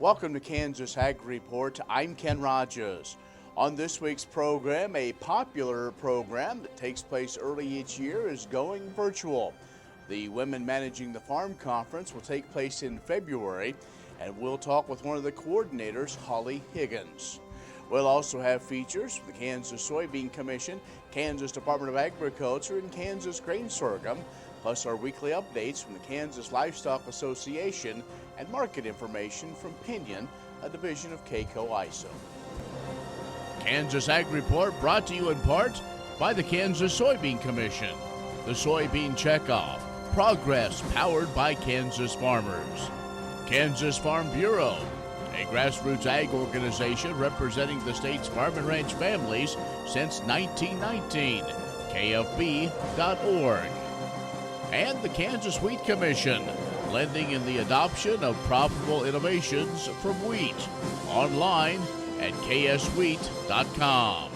Welcome to Kansas Ag Report. I'm Ken Rogers. On this week's program, a popular program that takes place early each year is going virtual. The Women Managing the Farm Conference will take place in February, and we'll talk with one of the coordinators, Holly Higgins. We'll also have features from the Kansas Soybean Commission, Kansas Department of Agriculture, and Kansas Grain Sorghum, plus our weekly updates from the Kansas Livestock Association and market information from Pinion, a division of K-Coe Isom. Kansas Ag Report brought to you in part by the Kansas Soybean Commission, the Soybean Checkoff, progress powered by Kansas farmers, Kansas Farm Bureau, a grassroots ag organization representing the state's farm and ranch families since 1919, KFB.org. And the Kansas Wheat Commission, lending in the adoption of profitable innovations from wheat, online at kswheat.com.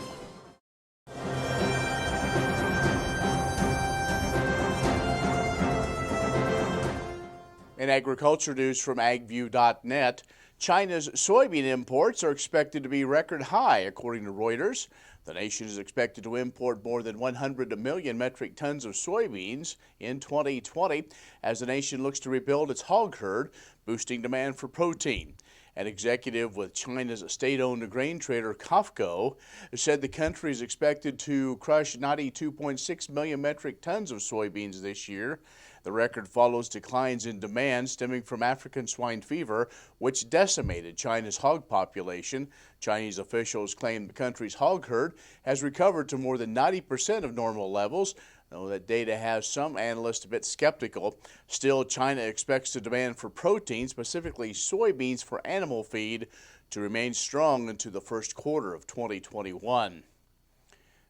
In agriculture news from agview.net, China's soybean imports are expected to be record high, according to Reuters. The nation is expected to import more than 100 million metric tons of soybeans in 2020 as the nation looks to rebuild its hog herd, boosting demand for protein. An executive with China's state-owned grain trader K-Coe said the country is expected to crush 92.6 million metric tons of soybeans this year. The record follows declines in demand stemming from African swine fever, which decimated China's hog population. Chinese officials claim the country's hog herd has recovered to more than 90% of normal levels, though that data has some analysts a bit skeptical. Still, China expects the demand for protein, specifically soybeans for animal feed, to remain strong into the first quarter of 2021.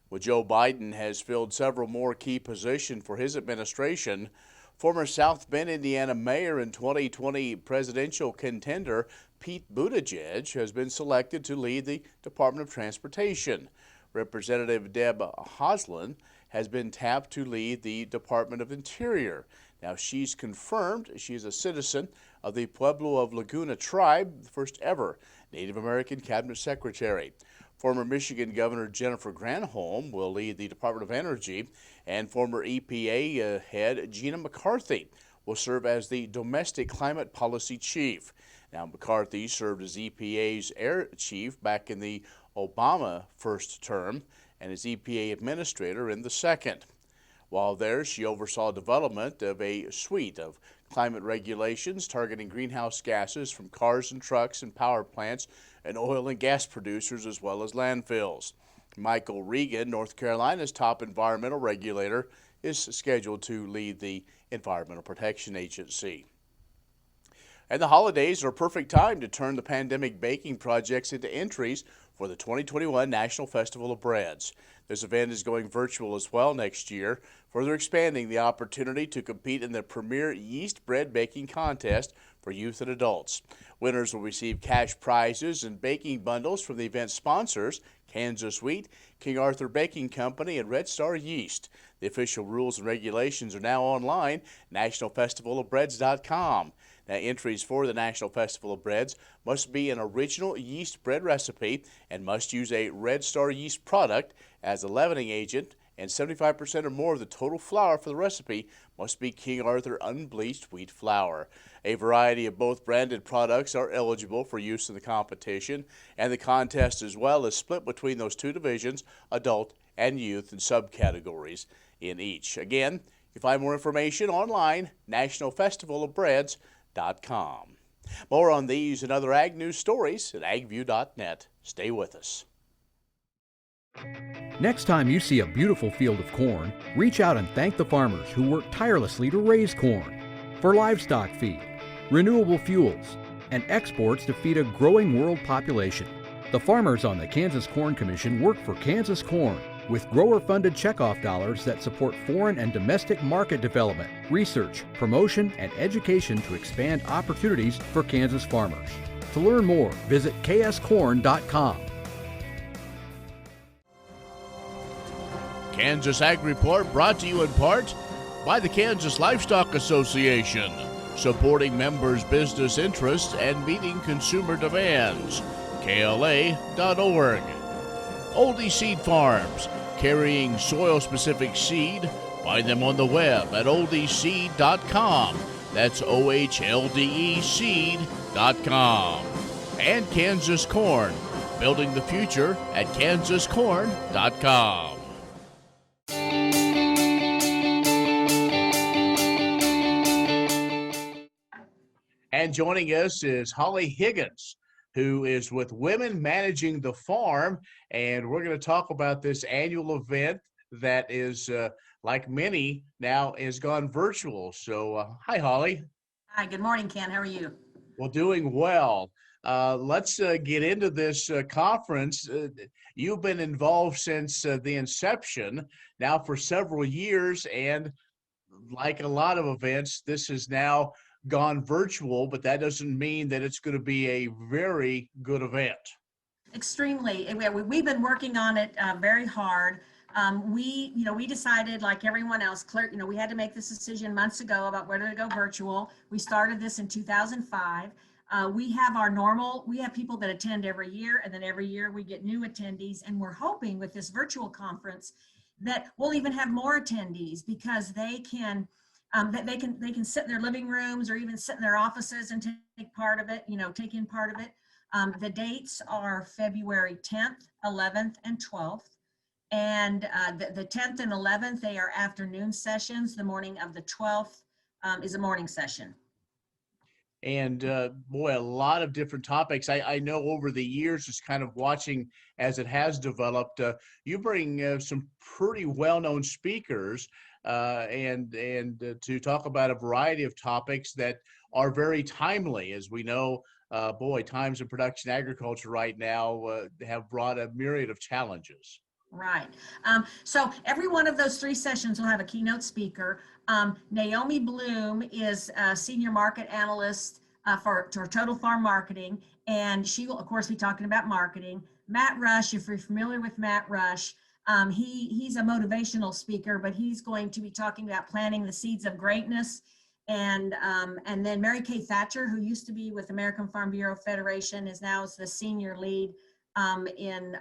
Well, Joe Biden has filled several more key positions for his administration. Former South Bend, Indiana mayor and 2020 presidential contender Pete Buttigieg has been selected to lead the Department of Transportation. Representative Deb Haaland has been tapped to lead the Department of Interior. Now, she's confirmed she's a citizen of the Pueblo of Laguna tribe, the first ever Native American cabinet secretary. Former Michigan Governor Jennifer Granholm will lead the Department of Energy, and former EPA head Gina McCarthy will serve as the Domestic Climate Policy Chief. Now, McCarthy served as EPA's air chief back in the Obama first term and as EPA administrator in the second. While there, she oversaw development of a suite of climate regulations targeting greenhouse gases from cars and trucks and power plants and oil and gas producers as well as landfills. Michael Regan, North Carolina's top environmental regulator, is scheduled to lead the Environmental Protection Agency. And the holidays are a perfect time to turn the pandemic baking projects into entries for the 2021 National Festival of Breads. This event is going virtual as well next year, further expanding the opportunity to compete in the premier yeast bread baking contest for youth and adults. Winners will receive cash prizes and baking bundles from the event sponsors, Kansas Wheat, King Arthur Baking Company, and Red Star Yeast. The official rules and regulations are now online, nationalfestivalofbreads.com. Now, entries for the National Festival of Breads must be an original yeast bread recipe and must use a Red Star yeast product as a leavening agent, and 75% or more of the total flour for the recipe must be King Arthur unbleached wheat flour. A variety of both branded products are eligible for use in the competition, and the contest as well is split between those two divisions, adult and youth, and subcategories in each. Again, you find more information online, nationalfestivalofbreads.com. More on these and other ag news stories at agview.net. Stay with us. Next time you see a beautiful field of corn, reach out and thank the farmers who work tirelessly to raise corn for livestock feed, renewable fuels, and exports to feed a growing world population. The farmers on the Kansas Corn Commission work for Kansas Corn with grower-funded checkoff dollars that support foreign and domestic market development, research, promotion, and education to expand opportunities for Kansas farmers. To learn more, visit kscorn.com. Kansas Ag Report brought to you in part by the Kansas Livestock Association, supporting members' business interests and meeting consumer demands. KLA.org. Oldie Seed Farms, carrying soil-specific seed. Find them on the web at oldieseed.com. That's OHLDE seed.com. And Kansas Corn, building the future at kansascorn.com. And joining us is Holly Higgins, who is with Women Managing the Farm. And we're going to talk about this annual event that is, like many now, has gone virtual. So, hi, Holly. Hi, good morning, Ken. How are you? Well, doing well. Let's get into this conference. You've been involved since the inception, now for several years. And like a lot of events, this has now gone virtual, but that doesn't mean that it's going to be a very good event. Extremely. We've been working on it very hard. We decided, like everyone else, we had to make this decision months ago about whether to go virtual. We started this in 2005. We have people that attend every year, and then every year we get new attendees, and we're hoping with this virtual conference that we'll even have more attendees, because they can sit in their living rooms or even sit in their offices and take part of it, take in part of it. The dates are February 10th, 11th, and 12th. And the 10th and 11th, they are afternoon sessions. The morning of the 12th is a morning session. And boy, a lot of different topics. I know over the years, just kind of watching as it has developed, you bring some pretty well-known speakers and to talk about a variety of topics that are very timely. As we know, times in production agriculture right now have brought a myriad of challenges. Right. So every one of those 3 sessions will have a keynote speaker. Naomi Bloom is a senior market analyst for Total Farm Marketing, and she will, of course, be talking about marketing. Matt Rush, if you're familiar with Matt Rush, he's a motivational speaker, but he's going to be talking about planting the seeds of greatness. And then Mary Kay Thatcher, who used to be with American Farm Bureau Federation, is now the senior lead in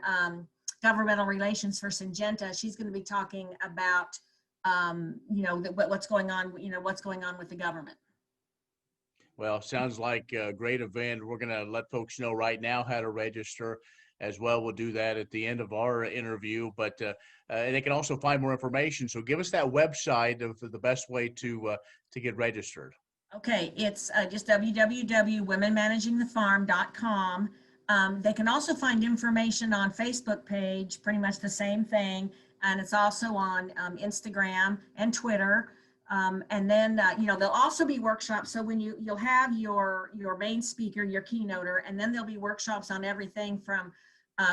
governmental relations for Syngenta. She's going to be talking about what's going on with the government. Well, sounds like a great event. We're going to let folks know right now how to register as well. We'll do that at the end of our interview, but and they can also find more information. So give us that website of the best way to get registered. Okay, it's just www.womenmanagingthefarm.com. They can also find information on Facebook page, pretty much the same thing, and it's also on Instagram and Twitter. And then there'll also be workshops. So when you'll have your main speaker, your keynoter, and then there'll be workshops on everything from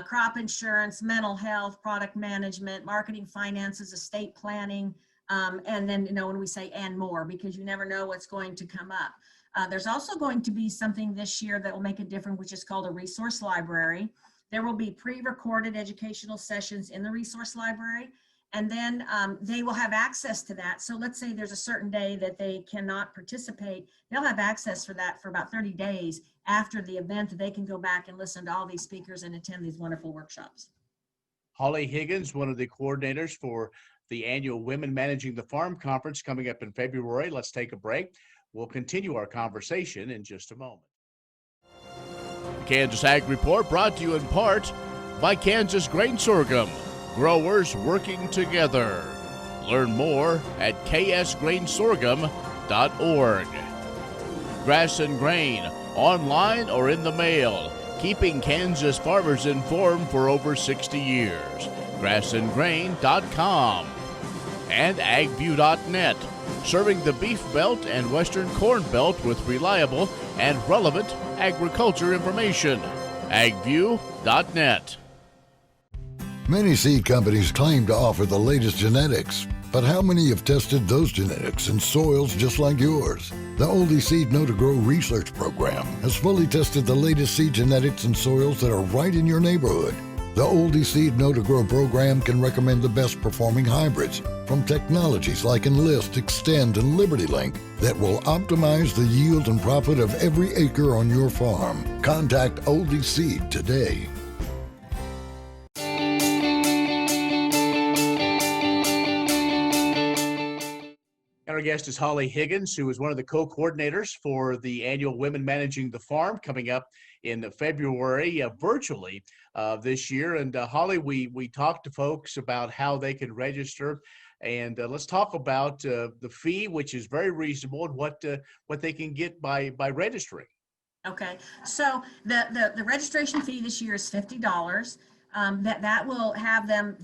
crop insurance, mental health, product management, marketing, finances, estate planning, and then when we say and more, because you never know what's going to come up. There's also going to be something this year that will make a difference, which is called a resource library. There will be pre-recorded educational sessions in the resource library, and then they will have access to that. So let's say there's a certain day that they cannot participate. They'll have access for that for about 30 days after the event. They can go back and listen to all these speakers and attend these wonderful workshops. Holly Higgins, one of the coordinators for the annual Women Managing the Farm Conference coming up in February. Let's take a break. We'll continue our conversation in just a moment. The Kansas Ag Report brought to you in part by Kansas Grain Sorghum, growers working together. Learn more at ksgrainsorghum.org. Grass and Grain, online or in the mail, keeping Kansas farmers informed for over 60 years. grassandgrain.com. And agview.net, serving the Beef Belt and Western Corn Belt with reliable and relevant agriculture information. agview.net. Many seed companies claim to offer the latest genetics, but how many have tested those genetics in soils just like yours? The Oldie Seed Know to Grow research program has fully tested the latest seed genetics in soils that are right in your neighborhood. The Oldie Seed Know-to-Grow program can recommend the best performing hybrids from technologies like Enlist, Extend, and LibertyLink that will optimize the yield and profit of every acre on your farm. Contact Oldie Seed today. Our guest is Holly Higgins, who is one of the co-coordinators for the annual Women Managing the Farm coming up in February virtually this year. And Holly, we talked to folks about how they can register, and let's talk about the fee, which is very reasonable, and what they can get by registering. Okay, so the registration fee this year is $50. That will have them,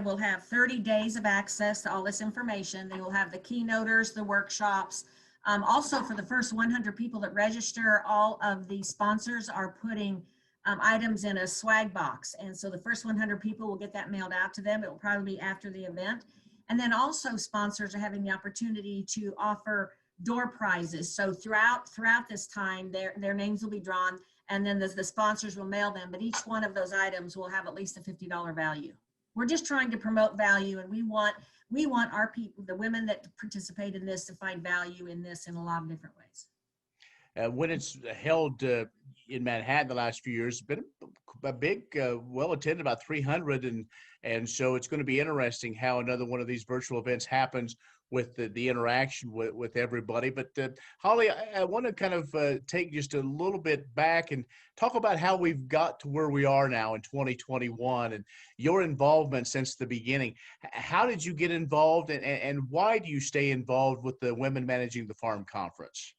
will have 30 days of access to all this information. They will have the keynoters, the workshops. Also, for the first 100 people that register, all of the sponsors are putting items in a swag box. And so the first 100 people will get that mailed out to them. It will probably be after the event. And then also sponsors are having the opportunity to offer door prizes. So throughout this time, their names will be drawn, and then the sponsors will mail them, but each one of those items will have at least a $50 value. We're just trying to promote value, and we want our people, the women that participate in this, to find value in this in a lot of different ways. When it's held in Manhattan the last few years, it's been a big, well attended, about 300, and so it's going to be interesting how another one of these virtual events happens with the interaction with everybody. But Holly, I want to kind of take just a little bit back and talk about how we've got to where we are now in 2021 and your involvement since the beginning. How did you get involved, and why do you stay involved with the Women Managing the Farm Conference?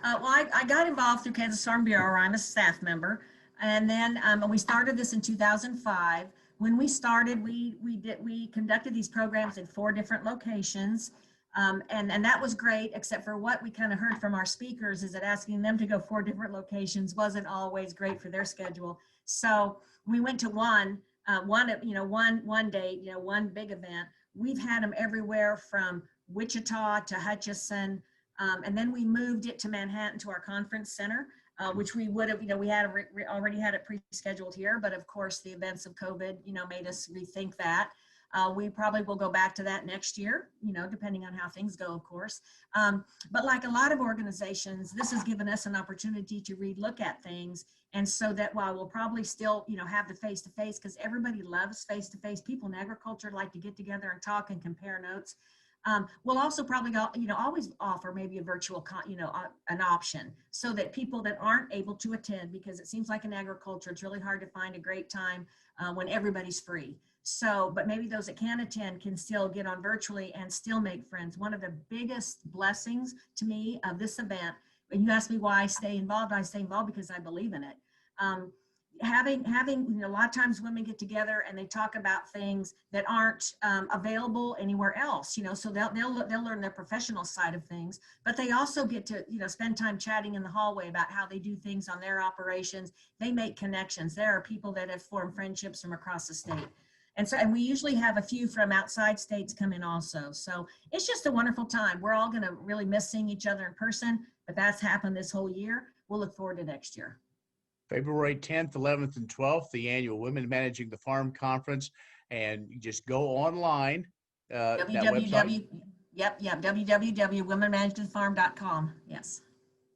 Well, I got involved through Kansas Farm Bureau, where I'm a staff member. And then we started this in 2005. When we started, we conducted these programs in 4 different locations. And that was great, except for what we kind of heard from our speakers is that asking them to go 4 different locations wasn't always great for their schedule. So we went to one day, one big event. We've had them everywhere from Wichita to Hutchinson. And then we moved it to Manhattan to our conference center, which we would have, we had already had it pre-scheduled here, but of course the events of COVID, made us rethink that. We probably will go back to that next year, depending on how things go, of course. But like a lot of organizations, this has given us an opportunity to relook at things. And so that while we'll probably still, have the face-to-face, because everybody loves face-to-face, people in agriculture like to get together and talk and compare notes. We'll also probably, always offer maybe a virtual, an option so that people that aren't able to attend, because it seems like in agriculture, it's really hard to find a great time when everybody's free. So, but maybe those that can attend can still get on virtually and still make friends. One of the biggest blessings to me of this event, and you asked me why I stay involved because I believe in it. Having a lot of times women get together and they talk about things that aren't available anywhere else, so they'll learn their professional side of things, but they also get to spend time chatting in the hallway about how they do things on their operations. They make connections. There are people that have formed friendships from across the state. And we usually have a few from outside states come in also. So it's just a wonderful time. We're all going to really miss seeing each other in person, but that's happened this whole year. We'll look forward to next year. February 10th, 11th, and 12th, the annual Women Managing the Farm Conference. And you just go online. www.womenmanagingthefarm.com. Yes.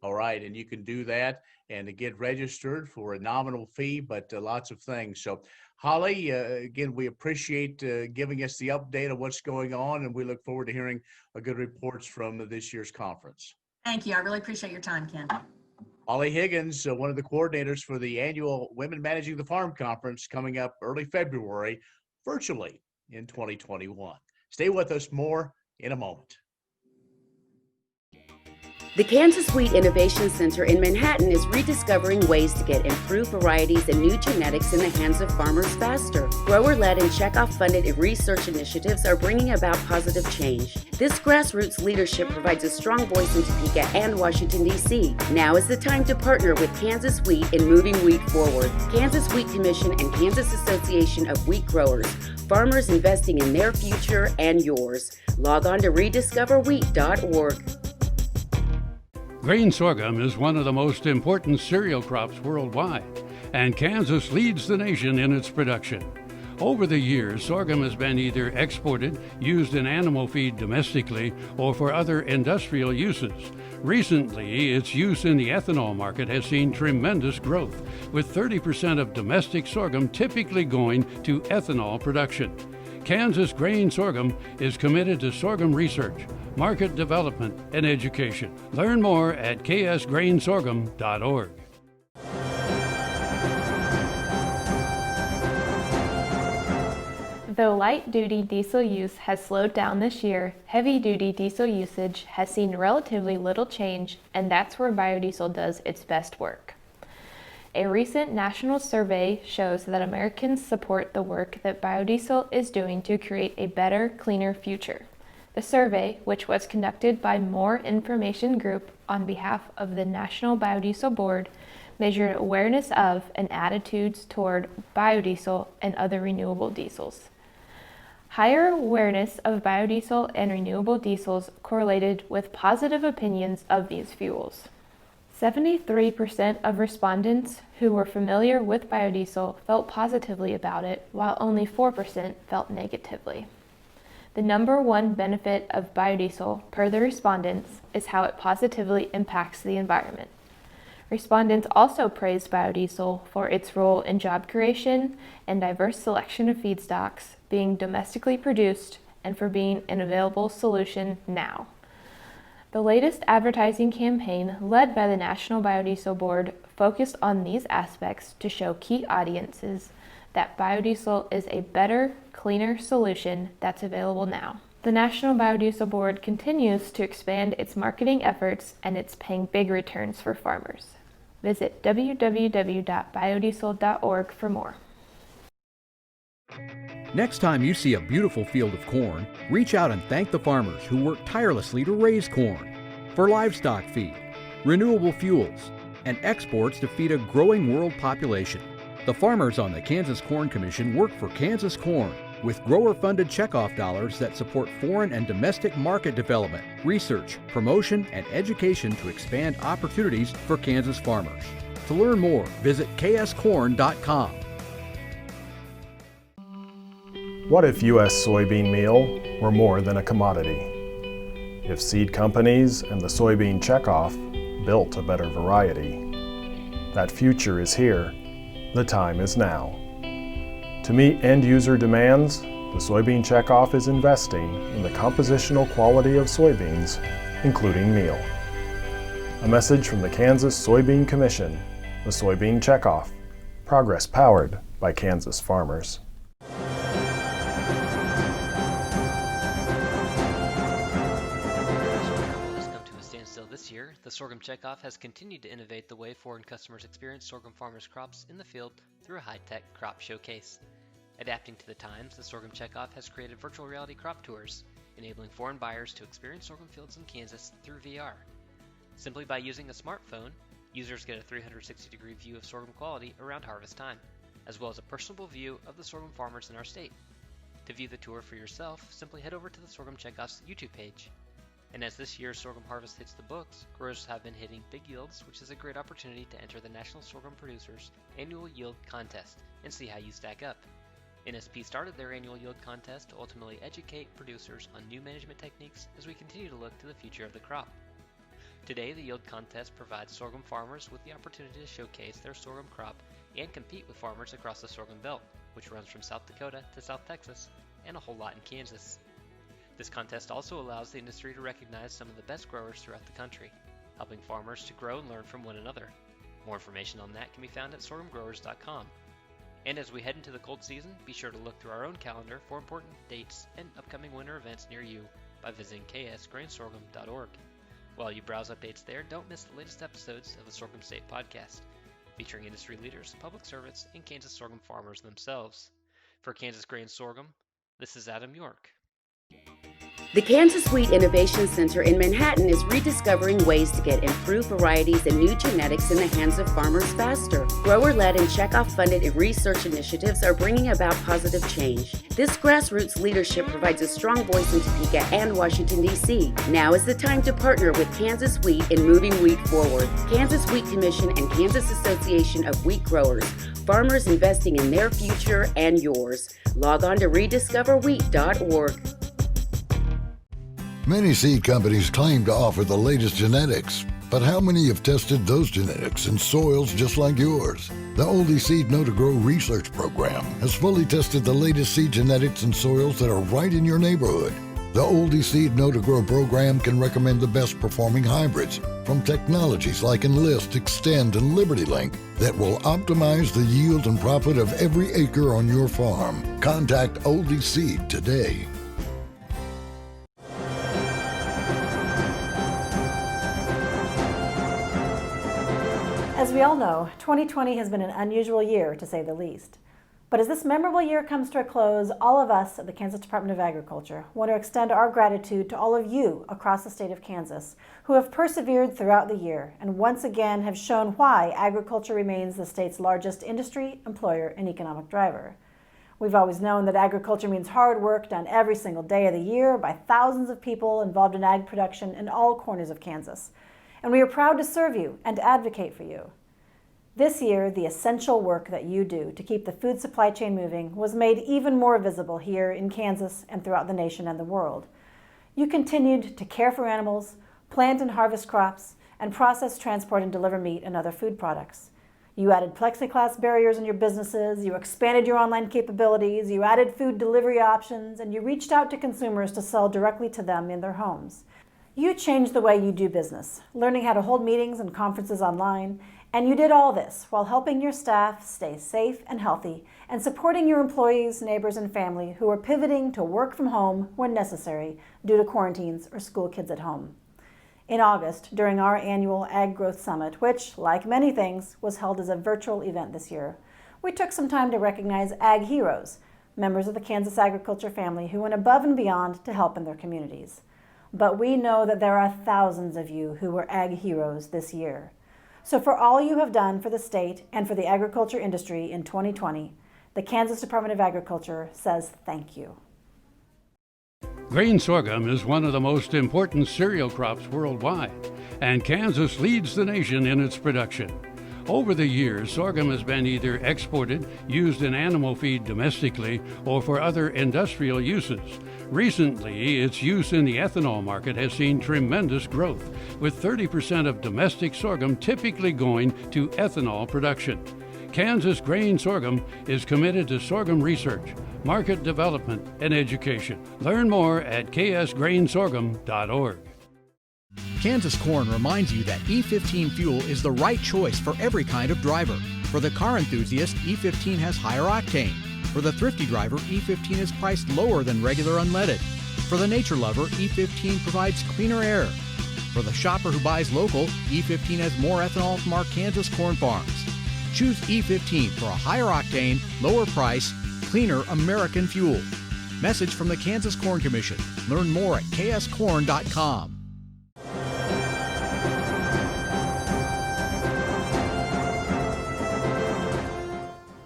All right. And you can do that and to get registered for a nominal fee, but lots of things. So Holly, again, we appreciate giving us the update of what's going on, and we look forward to hearing good reports from this year's conference. Thank you. I really appreciate your time, Ken. Holly Higgins, one of the coordinators for the annual Women Managing the Farm Conference coming up early February, virtually in 2021. Stay with us, more in a moment. The Kansas Wheat Innovation Center in Manhattan is rediscovering ways to get improved varieties and new genetics in the hands of farmers faster. Grower-led and checkoff-funded research initiatives are bringing about positive change. This grassroots leadership provides a strong voice in Topeka and Washington, D.C. Now is the time to partner with Kansas Wheat in moving wheat forward. Kansas Wheat Commission and Kansas Association of Wheat Growers. Farmers investing in their future and yours. Log on to rediscoverwheat.org. Grain sorghum is one of the most important cereal crops worldwide. and Kansas leads the nation in its production. Over the years, sorghum has been either exported, used in animal feed domestically, or for other industrial uses. Recently, its use in the ethanol market has seen tremendous growth, with 30% of domestic sorghum typically going to ethanol production. Kansas Grain Sorghum is committed to sorghum research, market development, and education. Learn more at ksgrainsorghum.org. Though light-duty diesel use has slowed down this year, heavy-duty diesel usage has seen relatively little change, and that's where biodiesel does its best work. A recent national survey shows that Americans support the work that biodiesel is doing to create a better, cleaner future. The survey, which was conducted by More Information Group on behalf of the National Biodiesel Board, measured awareness of and attitudes toward biodiesel and other renewable diesels. Higher awareness of biodiesel and renewable diesels correlated with positive opinions of these fuels. 73% of respondents who were familiar with biodiesel felt positively about it, while only 4% felt negatively. The number one benefit of biodiesel, per the respondents, is how it positively impacts the environment. Respondents also praised biodiesel for its role in job creation and diverse selection of feedstocks, being domestically produced, and for being an available solution now. The latest advertising campaign, led by the National Biodiesel Board, focused on these aspects to show key audiences that biodiesel is a better, cleaner solution that's available now. The National Biodiesel Board continues to expand its marketing efforts, and it's paying big returns for farmers. Visit www.biodiesel.org for more. Next time you see a beautiful field of corn, reach out and thank the farmers who work tirelessly to raise corn for livestock feed, renewable fuels, and exports to feed a growing world population. The farmers on the Kansas Corn Commission work for Kansas Corn with grower-funded checkoff dollars that support foreign and domestic market development, research, promotion, and education to expand opportunities for Kansas farmers. To learn more, visit kscorn.com. What if U.S. soybean meal were more than a commodity? If seed companies and the soybean checkoff built a better variety? That future is here. The time is now. To meet end-user demands, the soybean checkoff is investing in the compositional quality of soybeans, including meal. A message from the Kansas Soybean Commission, the Soybean Checkoff, progress powered by Kansas farmers. This year, the Sorghum Checkoff has continued to innovate the way foreign customers experience sorghum farmers' crops in the field through a high-tech crop showcase. Adapting to the times, the Sorghum Checkoff has created virtual reality crop tours, enabling foreign buyers to experience sorghum fields in Kansas through VR. Simply by using a smartphone, users get a 360-degree view of sorghum quality around harvest time, as well as a personable view of the sorghum farmers in our state. To view the tour for yourself, simply head over to the Sorghum Checkoff's YouTube page. And as this year's sorghum harvest hits the books, growers have been hitting big yields, which is a great opportunity to enter the National Sorghum Producers Annual Yield Contest and see how you stack up. NSP started their annual yield contest to ultimately educate producers on new management techniques as we continue to look to the future of the crop. Today, the yield contest provides sorghum farmers with the opportunity to showcase their sorghum crop and compete with farmers across the sorghum belt, which runs from South Dakota to South Texas and a whole lot in Kansas. This contest also allows the industry to recognize some of the best growers throughout the country, helping farmers to grow and learn from one another. More information on that can be found at sorghumgrowers.com. And as we head into the cold season, be sure to look through our own calendar for important dates and upcoming winter events near you by visiting ksgrainsorghum.org. While you browse updates there, don't miss the latest episodes of the Sorghum State podcast, featuring industry leaders, public servants, and Kansas sorghum farmers themselves. For Kansas Grain Sorghum, this is Adam York. The Kansas Wheat Innovation Center in Manhattan is rediscovering ways to get improved varieties and new genetics in the hands of farmers faster. Grower-led and checkoff-funded research initiatives are bringing about positive change. This grassroots leadership provides a strong voice in Topeka and Washington, D.C. Now is the time to partner with Kansas Wheat in moving wheat forward. Kansas Wheat Commission and Kansas Association of Wheat Growers. Farmers investing in their future and yours. Log on to rediscoverwheat.org. Many seed companies claim to offer the latest genetics, but how many have tested those genetics in soils just like yours? The Oldie Seed Know to Grow research program has fully tested the latest seed genetics in soils that are right in your neighborhood. The Oldie Seed Know to Grow program can recommend the best performing hybrids from technologies like Enlist, Extend, and Liberty Link that will optimize the yield and profit of every acre on your farm. Contact Oldie Seed today. As we all know, 2020 has been an unusual year, to say the least. But as this memorable year comes to a close, all of us at the Kansas Department of Agriculture want to extend our gratitude to all of you across the state of Kansas who have persevered throughout the year and once again have shown why agriculture remains the state's largest industry, employer, and economic driver. We've always known that agriculture means hard work done every single day of the year by thousands of people involved in ag production in all corners of Kansas. And we are proud to serve you and advocate for you. This year, the essential work that you do to keep the food supply chain moving was made even more visible here in Kansas and throughout the nation and the world. You continued to care for animals, plant and harvest crops, and process, transport, and deliver meat and other food products. You added plexiglass barriers in your businesses, you expanded your online capabilities, you added food delivery options, and you reached out to consumers to sell directly to them in their homes. You changed the way you do business, learning how to hold meetings and conferences online, and you did all this while helping your staff stay safe and healthy and supporting your employees, neighbors, and family who are pivoting to work from home when necessary due to quarantines or school kids at home. In August, during our annual Ag Growth Summit, which, like many things, was held as a virtual event this year, we took some time to recognize Ag Heroes, members of the Kansas agriculture family who went above and beyond to help in their communities. But we know that there are thousands of you who were Ag Heroes this year. So for all you have done for the state and for the agriculture industry in 2020, the Kansas Department of Agriculture says thank you. Grain sorghum is one of the most important cereal crops worldwide, and Kansas leads the nation in its production. Over the years, sorghum has been either exported, used in animal feed domestically, or for other industrial uses. Recently, its use in the ethanol market has seen tremendous growth, with 30% of domestic sorghum typically going to ethanol production. Kansas Grain Sorghum is committed to sorghum research, market development, and education. Learn more at ksgrainsorghum.org. Kansas Corn reminds you that E15 fuel is the right choice for every kind of driver. For the car enthusiast, E15 has higher octane. For the thrifty driver, E15 is priced lower than regular unleaded. For the nature lover, E15 provides cleaner air. For the shopper who buys local, E15 has more ethanol from our Kansas corn farms. Choose E15 for a higher octane, lower price, cleaner American fuel. Message from the Kansas Corn Commission. Learn more at kscorn.com.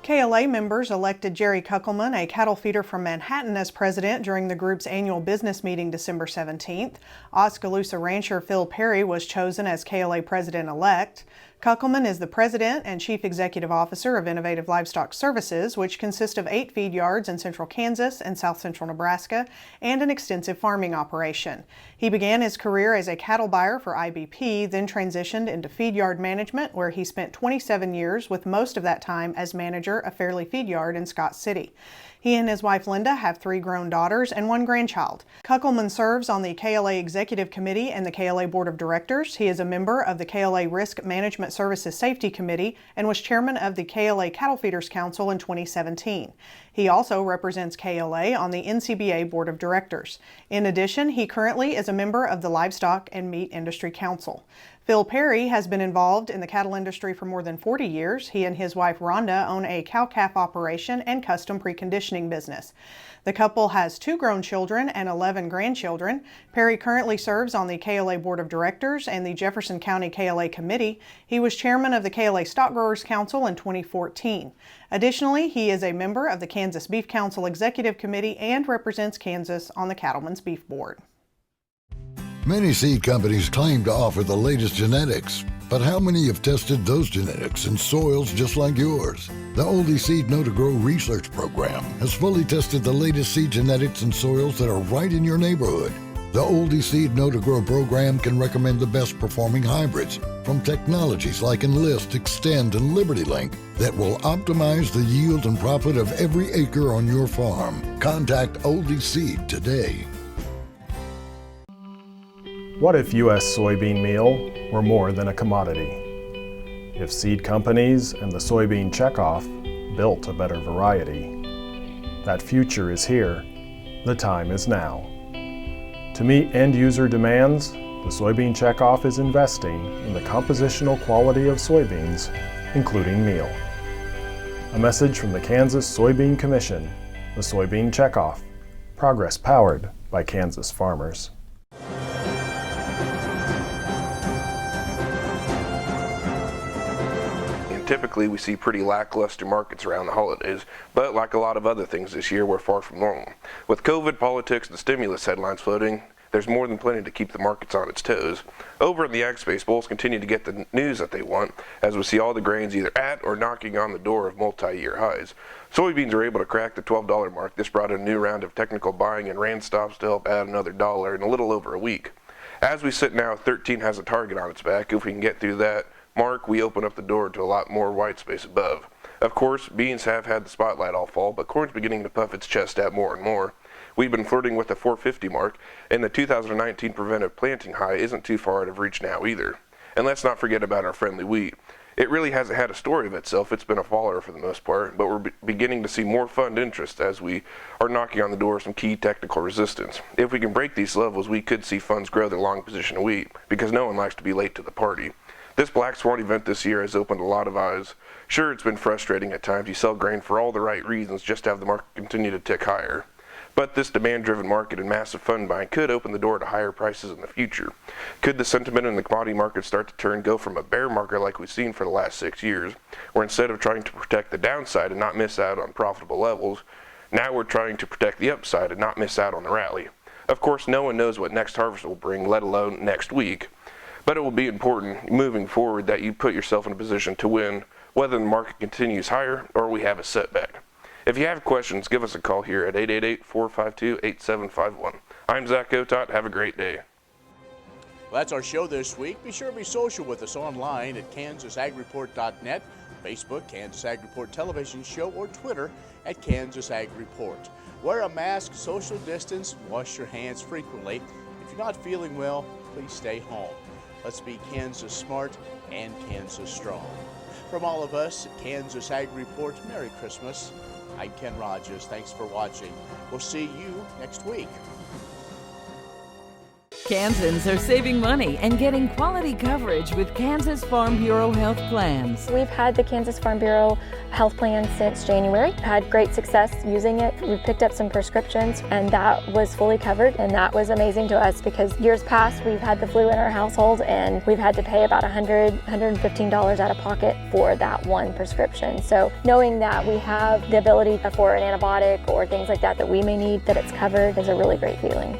KLA members elected Jerry Kuckelman, a cattle feeder from Manhattan, as president during the group's annual business meeting December 17th. Oskaloosa rancher Phil Perry was chosen as KLA president-elect. Kuckelman is the president and chief executive officer of Innovative Livestock Services, which consists of 8 feed yards in central Kansas and south central Nebraska and an extensive farming operation. He began his career as a cattle buyer for IBP, then transitioned into feed yard management, where he spent 27 years, with most of that time as manager of Fairley Feed Yard in Scott City. He and his wife Linda have 3 grown daughters and 1 grandchild. Kuckelman serves on the KLA Executive Committee and the KLA Board of Directors. He is a member of the KLA Risk Management Services Safety Committee and was chairman of the KLA Cattle Feeders Council in 2017. He also represents KLA on the NCBA Board of Directors. In addition, he currently is a member of the Livestock and Meat Industry Council. Phil Perry has been involved in the cattle industry for more than 40 years. He and his wife Rhonda own a cow-calf operation and custom preconditioning business. The couple has 2 grown children and 11 grandchildren. Perry currently serves on the KLA Board of Directors and the Jefferson County KLA Committee. He was chairman of the KLA Stock Growers Council in 2014. Additionally, he is a member of the Kansas Beef Council Executive Committee and represents Kansas on the Cattlemen's Beef Board. Many seed companies claim to offer the latest genetics, but how many have tested those genetics in soils just like yours? The Oldie Seed Know to Grow research program has fully tested the latest seed genetics in soils that are right in your neighborhood. The Oldie Seed Know to Grow program can recommend the best performing hybrids from technologies like Enlist, Extend, and Liberty Link that will optimize the yield and profit of every acre on your farm. Contact Oldie Seed today. What if U.S. soybean meal were more than a commodity? If seed companies and the soybean checkoff built a better variety? That future is here. The time is now. To meet end-user demands, the soybean checkoff is investing in the compositional quality of soybeans, including meal. A message from the Kansas Soybean Commission, the Soybean Checkoff, progress powered by Kansas farmers. Typically, we see pretty lackluster markets around the holidays, but like a lot of other things this year, we're far from normal. With COVID, politics, and stimulus headlines floating, there's more than plenty to keep the markets on its toes. Over in the ag space, bulls continue to get the news that they want, as we see all the grains either at or knocking on the door of multi-year highs. Soybeans are able to crack the $12 mark. This brought a new round of technical buying and ran stops to help add another $1 in a little over a week. As we sit now, 13 has a target on its back. If we can get through that mark, we open up the door to a lot more white space above. Of course, beans have had the spotlight all fall, but corn's beginning to puff its chest out more and more. We've been flirting with the 450 mark, and the 2019 preventive planting high isn't too far out of reach now either. And let's not forget about our friendly wheat. It really hasn't had a story of itself. It's been a faller for the most part, but we're beginning to see more fund interest as we are knocking on the door of some key technical resistance. If we can break these levels, we could see funds grow their long position of wheat, because no one likes to be late to the party. This black swan event this year has opened a lot of eyes. Sure, it's been frustrating at times. You sell grain for all the right reasons just to have the market continue to tick higher. But this demand-driven market and massive fund buying could open the door to higher prices in the future. Could the sentiment in the commodity market start to turn, go from a bear market like we've seen for the last 6 years, where instead of trying to protect the downside and not miss out on profitable levels, now we're trying to protect the upside and not miss out on the rally? Of course, no one knows what next harvest will bring, let alone next week. But it will be important moving forward that you put yourself in a position to win, whether the market continues higher or we have a setback. If you have questions, give us a call here at 888-452-8751. I'm Zach Otot. Have a great day. Well, that's our show this week. Be sure to be social with us online at KansasAgReport.net, Facebook, Kansas Ag Report Television Show, or Twitter at Kansas Ag Report. Wear a mask, social distance, wash your hands frequently. If you're not feeling well, please stay home. Let's be Kansas smart and Kansas strong. From all of us at Kansas Ag Report, Merry Christmas. I'm Ken Rogers. Thanks for watching. We'll see you next week. Kansans are saving money and getting quality coverage with Kansas Farm Bureau health plans. We've had the Kansas Farm Bureau health plan since January. Had great success using it. We picked up some prescriptions and that was fully covered, and that was amazing to us because years past we've had the flu in our household and we've had to pay about $115 out of pocket for that one prescription. So knowing that we have the ability for an antibiotic or things like that that we may need, that it's covered, is a really great feeling.